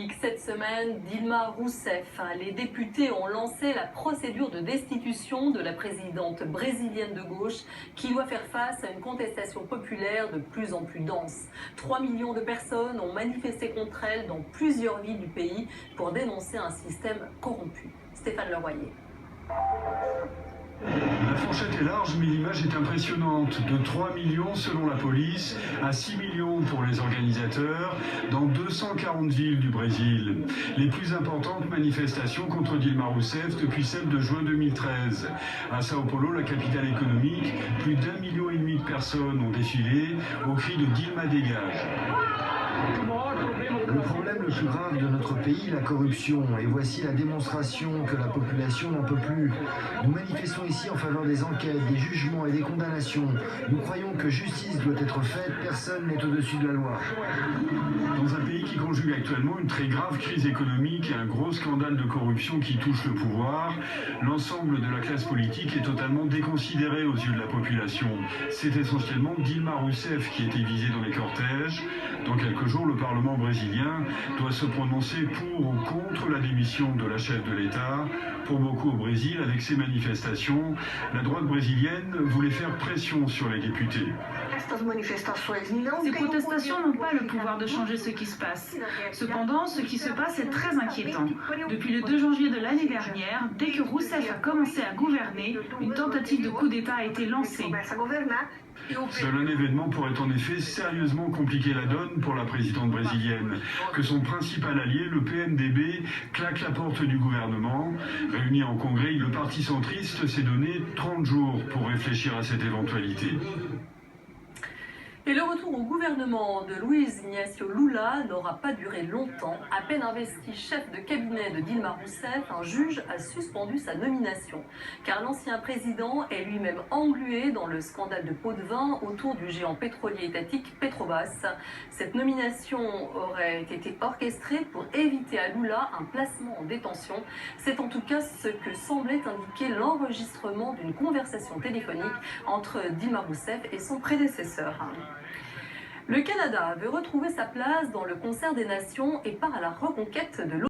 politique, cette semaine, Dilma Rousseff. Les députés ont lancé la procédure de destitution de la présidente brésilienne de gauche qui doit faire face à une contestation populaire de plus en plus dense. 3 millions de personnes ont manifesté contre elle dans plusieurs villes du pays pour dénoncer un système corrompu. Stéphane Leroyer. La fourchette est large, mais l'image est impressionnante. De 3 millions selon la police à 6 millions pour les organisateurs dans 240 villes du Brésil. Les plus importantes manifestations contre Dilma Rousseff depuis celle de juin 2013. À Sao Paulo, la capitale économique, plus d'1,5 million de personnes ont défilé au cri de Dilma dégage. Le problème le plus grave de notre pays, la corruption. Et voici la démonstration que la population n'en peut plus. Nous manifestons ici en faveur des enquêtes, des jugements et des condamnations. Nous croyons que justice doit être faite, personne n'est au-dessus de la loi. Dans un pays qui conjugue actuellement une très grave crise économique et un gros scandale de corruption qui touche le pouvoir, l'ensemble de la classe politique est totalement déconsidéré aux yeux de la population. C'est essentiellement Dilma Rousseff qui était visée dans les cortèges. Dans quelques jours, le Parlement brésilien doit se prononcer pour ou contre la démission de la chef de l'État. Pour beaucoup au Brésil, avec ces manifestations, la droite brésilienne voulait faire pression sur les députés. Ces protestations n'ont pas le pouvoir de changer ce qui se passe. Cependant, ce qui se passe est très inquiétant. Depuis le 2 janvier de l'année dernière, dès que Rousseff a commencé à gouverner, une tentative de coup d'État a été lancée. Seul un événement pourrait en effet sérieusement compliquer la donne pour la présidente brésilienne. Que son principal allié, le PMDB, claque la porte du gouvernement. Réuni en congrès, le parti centriste s'est donné 30 jours pour réfléchir à cette éventualité. Et le retour au gouvernement de Luiz Inácio Lula n'aura pas duré longtemps. À peine investi chef de cabinet de Dilma Rousseff, un juge a suspendu sa nomination. Car l'ancien président est lui-même englué dans le scandale de pots de vin autour du géant pétrolier étatique Petrobras. Cette nomination aurait été orchestrée pour éviter à Lula un placement en détention. C'est en tout cas ce que semblait indiquer l'enregistrement d'une conversation téléphonique entre Dilma Rousseff et son prédécesseur. Le Canada veut retrouver sa place dans le concert des nations et part à la reconquête de l'ONU.